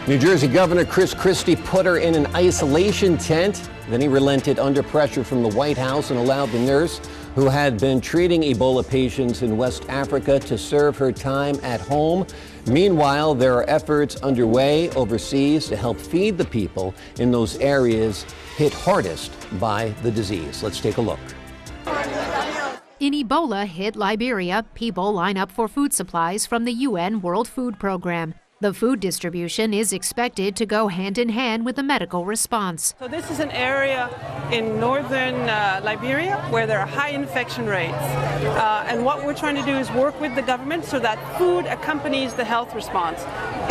New Jersey Governor Chris Christie put her in an isolation tent. Then he relented under pressure from the White House and allowed the nurse who had been treating Ebola patients in West Africa to serve her time at home. Meanwhile, there are efforts underway overseas to help feed the people in those areas hit hardest by the disease. Let's take a look. In Ebola-hit Liberia, people line up for food supplies from the UN World Food Program. The food distribution is expected to go hand in hand with the medical response. So this is an area in northern Liberia where there are high infection rates. And what we're trying to do is work with the government so that food accompanies the health response.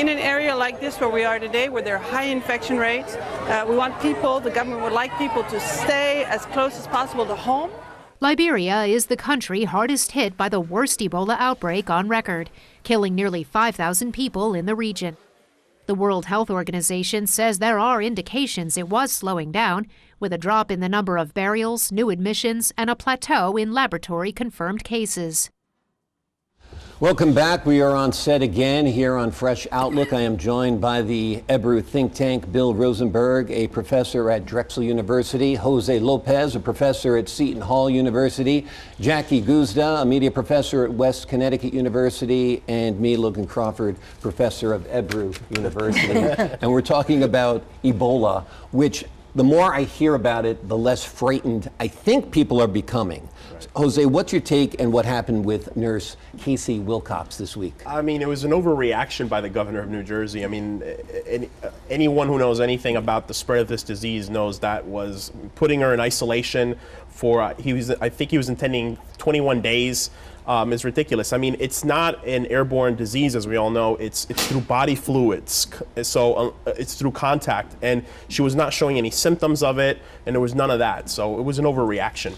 In an area like this where we are today, where there are high infection rates, we want people, the government would like people to stay as close as possible to home. Liberia is the country hardest hit by the worst Ebola outbreak on record, killing nearly 5,000 people in the region. The World Health Organization says there are indications it was slowing down, with a drop in the number of burials, new admissions, and a plateau in laboratory-confirmed cases. Welcome back. We are on set again here on Fresh Outlook. I am joined by the Ebru think tank, Bill Rosenberg, a professor at Drexel University, Jose Lopez, a professor at Seton Hall University, Jackie Guzda, a media professor at West Connecticut University, and me, Logan Crawford, professor of Ebru University. And we're talking about Ebola, which the more I hear about it, the less frightened I think people are becoming. Jose, what's your take on what happened with Nurse Casey Wilcox this week? I mean, it was an overreaction by the governor of New Jersey. I mean, anyone who knows anything about the spread of this disease knows that was putting her in isolation for, I think he was intending 21 days. Is ridiculous. I mean, it's not an airborne disease, as we all know. It's through body fluids, so it's through contact. And she was not showing any symptoms of it, and there was none of that. So it was an overreaction.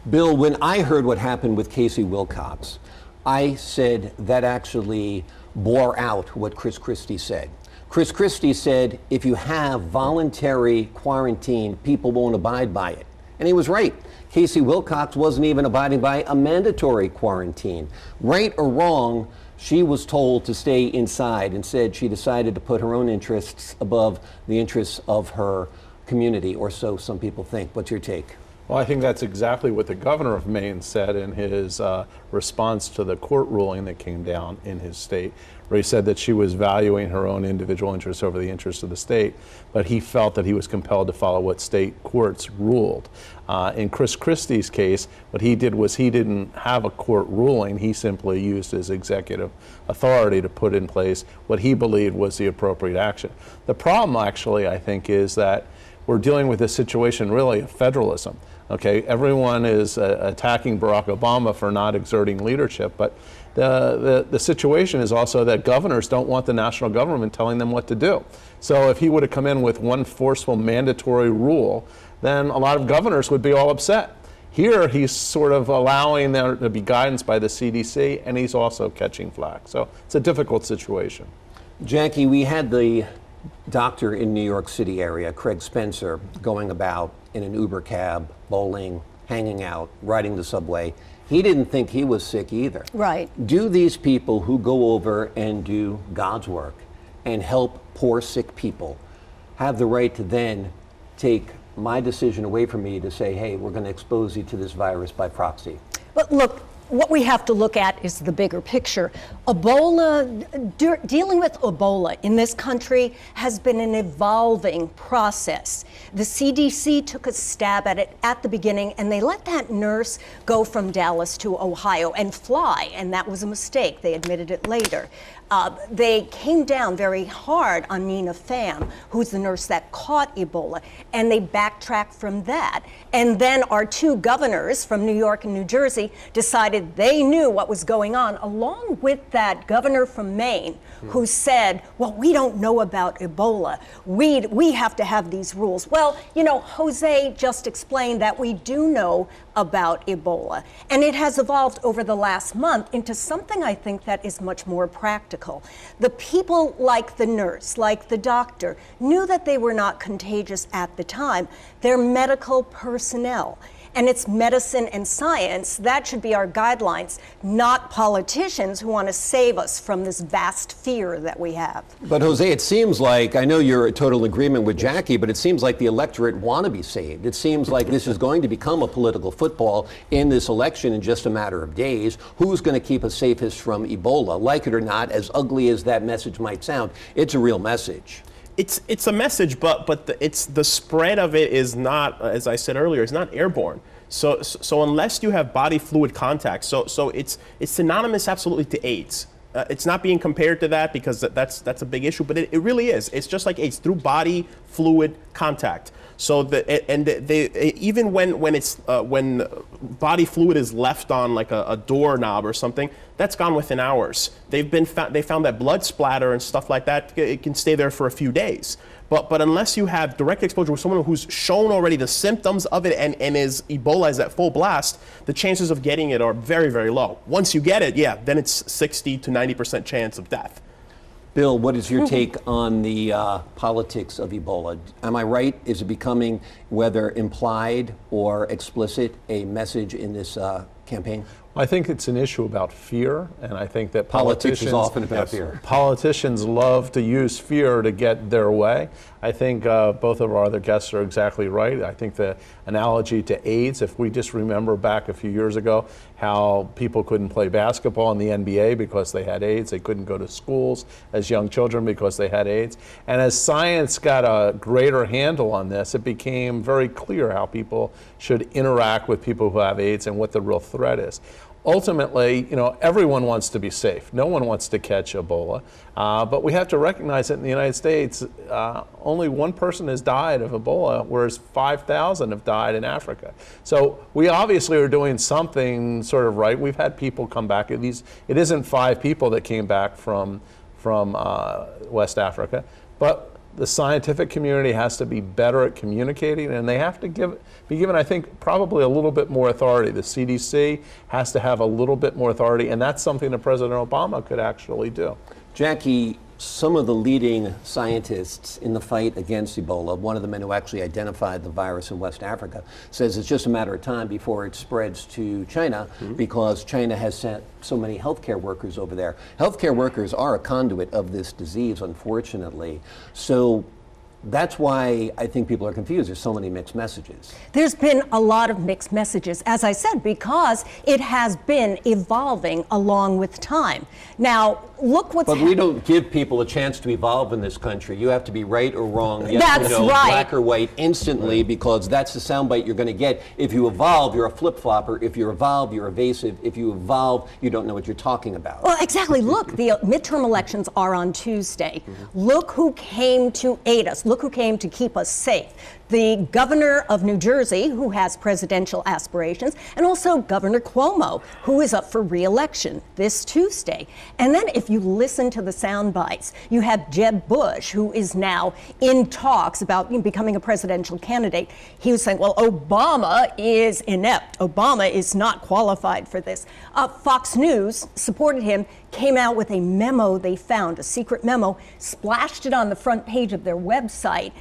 Bill, when I heard what happened with Casey Wilcox, I said that actually bore out what Chris Christie said. Chris Christie said, if you have voluntary quarantine, people won't abide by it. And he was right. Casey Wilcox wasn't even abiding by a mandatory quarantine. Right or wrong, she was told to stay inside. Instead, she decided to put her own interests above the interests of her community, or so some people think. What's your take? Well, I think that's exactly what the governor of Maine said in his response to the court ruling that came down in his state, where he said that she was valuing her own individual interests over the interests of the state, but he felt that he was compelled to follow what state courts ruled. In Chris Christie's case, what he did was he didn't have a court ruling. He simply used his executive authority to put in place what he believed was the appropriate action. The problem, actually, I think, is that we're dealing with a situation really of federalism. Okay, everyone is attacking Barack Obama for not exerting leadership, but the situation is also that governors don't want the national government telling them what to do. So if he would have come in with one forceful mandatory rule, then a lot of governors would be all upset. Here, he's sort of allowing there to be guidance by the CDC, and he's also catching flack. So it's a difficult situation. Jackie, we had the doctor in New York City area, Craig Spencer, going about in an Uber cab, bowling, hanging out, riding the subway. He didn't think he was sick either. Right. Do these people who go over and do God's work and help poor sick people have the right to then take my decision away from me to say, hey, we're going to expose you to this virus by proxy? But look, what we have to look at is the bigger picture. Ebola, dealing with Ebola in this country has been an evolving process. The CDC took a stab at it at the beginning, and they let that nurse go from Dallas to Ohio and fly, and that was a mistake. They admitted it later. They came down very hard on Nina Pham, who's the nurse that caught Ebola, and they backtracked from that. And then our two governors from New York and New Jersey decided they knew what was going on, along with that governor from Maine, who said, well, we don't know about Ebola. We have to have these rules. Well, you know, Jose just explained that we do know about Ebola, and it has evolved over the last month into something I think that is much more practical. The people like the nurse, like the doctor, knew that they were not contagious at the time. They're medical personnel. and it's medicine and science. That should be our guidelines, not politicians who want to save us from this vast fear that we have. But Jose, it seems like, I know you're in total agreement with Jackie, but it seems like the electorate want to be saved. It seems like this is going to become a political football in this election in just a matter of days. Who's going to keep us safest from Ebola? Like it or not, as ugly as that message might sound, it's a real message. It's a message, but the spread of it is not, as I said earlier, it's not airborne. So unless you have body fluid contact, so it's synonymous absolutely to AIDS. It's not being compared to that because that's a big issue, but it really is. It's just like AIDS through body fluid contact. So even when body fluid is left on like a doorknob or something, that's gone within hours. They found that blood splatter and stuff like that, it can stay there for a few days. But unless you have direct exposure with someone who's shown already the symptoms of it and Ebola is at full blast, the chances of getting it are very, very low. Once you get it, yeah, then it's 60 to 90% chance of death. Bill, what is your take on the politics of Ebola? Am I right? Is it becoming, whether implied or explicit, a message in this campaign? I think it's an issue about fear, and I think that Politics is often about fear. Politicians love to use fear to get their way. I think both of our other guests are exactly right. I think the analogy to AIDS, if we just remember back a few years ago, how people couldn't play basketball in the NBA because they had AIDS, they couldn't go to schools as young children because they had AIDS. And as science got a greater handle on this, it became very clear how people should interact with people who have AIDS and what the real threat is. Ultimately, everyone wants to be safe. No one wants to catch Ebola. But we have to recognize that in the United States, only one person has died of Ebola, whereas 5,000 have died in Africa. So we obviously are doing something sort of right. We've had people come back. It isn't 5 people that came back from West Africa. But the scientific community has to be better at communicating, and they have to be given, I think, probably a little bit more authority. The CDC has to have a little bit more authority, and that's something that President Obama could actually do. Jackie, some of the leading scientists in the fight against Ebola, one of the men who actually identified the virus in West Africa, says it's just a matter of time before it spreads to China because China has sent so many healthcare workers over there. Healthcare workers are a conduit of this disease, unfortunately. So that's why I think people are confused. There's so many mixed messages. There's been a lot of mixed messages, as I said, because it has been evolving along with time. Now, look what's But we don't give people a chance to evolve in this country. You have to be right or wrong, yes or no, right. Black or white, instantly, because that's the soundbite you're going to get. If you evolve, you're a flip-flopper. If you evolve, you're evasive. If you evolve, you don't know what you're talking about. Well, exactly. Look, the midterm elections are on Tuesday. Look who came to aid us. Look who came to keep us safe. The governor of New Jersey, who has presidential aspirations, and also Governor Cuomo, who is up for re-election this Tuesday. And then if you listen to the sound bites, you have Jeb Bush, who is now in talks about becoming a presidential candidate. He was saying, well, Obama is inept. Obama is not qualified for this. Fox News supported him, came out with a memo they found, a secret memo, splashed it on the front page of their website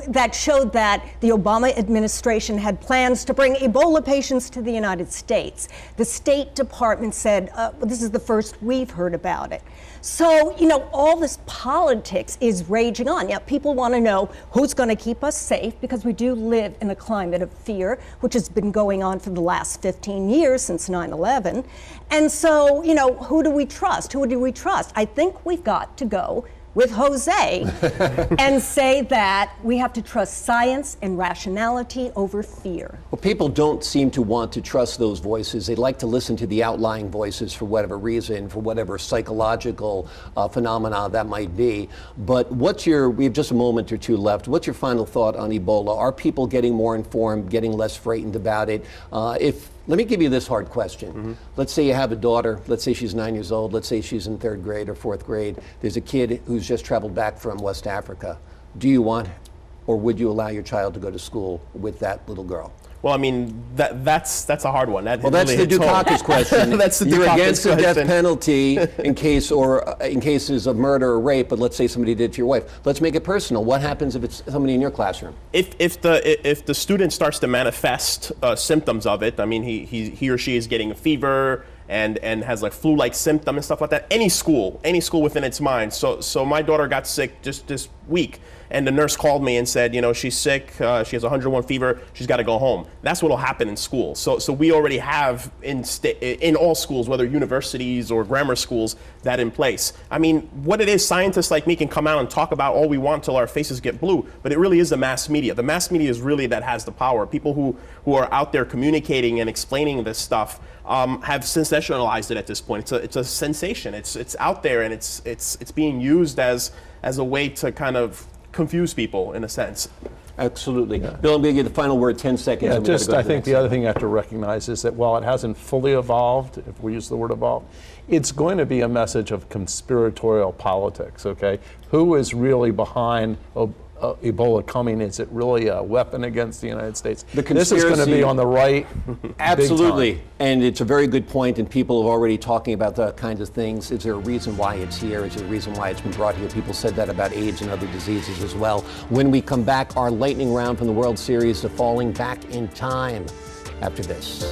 that showed that the Obama administration had plans to bring Ebola patients to the United States. The State Department said, this is the first we've heard about it. So, all this politics is raging on. Yeah, people want to know who's going to keep us safe because we do live in a climate of fear, which has been going on for the last 15 years since 9/11. And so, who do we trust? Who do we trust? I think we've got to go with Jose and say that we have to trust science and rationality over fear. Well, people don't seem to want to trust those voices. They like to listen to the outlying voices for whatever reason, for whatever psychological phenomena that might be. But we have just a moment or two left. What's your final thought on Ebola? Are people getting more informed, getting less frightened about it? Let me give you this hard question. Let's say you have a daughter. Let's say she's 9 years old. Let's say she's in 3rd grade or 4th grade. There's a kid who's just traveled back from West Africa. Do you want, or would you allow your child to go to school with that little girl? Well, I mean, that's a hard one. Well, that's the Dukakis question. That's the You're Dukakis against the death question. penalty in cases of murder or rape, but let's say somebody did it to your wife. Let's make it personal. What happens if it's somebody in your classroom? If the student starts to manifest symptoms of it, I mean, he or she is getting a fever and has like flu-like symptom and stuff like that. Any school within its mind. So my daughter got sick just this week, and the nurse called me and said, you know, she's sick, she has 101 fever, she's got to go home. That's what will happen in school. So we already have in all schools, whether universities or grammar schools, that in place. I mean, what it is, scientists like me can come out and talk about all we want till our faces get blue, but it really is the mass media. The mass media is really that has the power. People who are out there communicating and explaining this stuff have sensationalized it at this point. It's a sensation. It's out there, and it's being used as a way to kind of confuse people in a sense. Absolutely. Yeah. Bill, I'm going to give you the final word, 10 seconds. Yeah, I think the other thing you have to recognize is that while it hasn't fully evolved, if we use the word evolved, it's going to be a message of conspiratorial politics, okay? Who is really behind Ebola coming? Is it really a weapon against the United States? This is going to be on the right. Absolutely. And it's a very good point, and people are already talking about that kinds of things. Is there a reason why it's here? Is there a reason why it's been brought here? People said that about AIDS and other diseases as well. When we come back, our lightning round from the World Series of Falling Back in Time after this.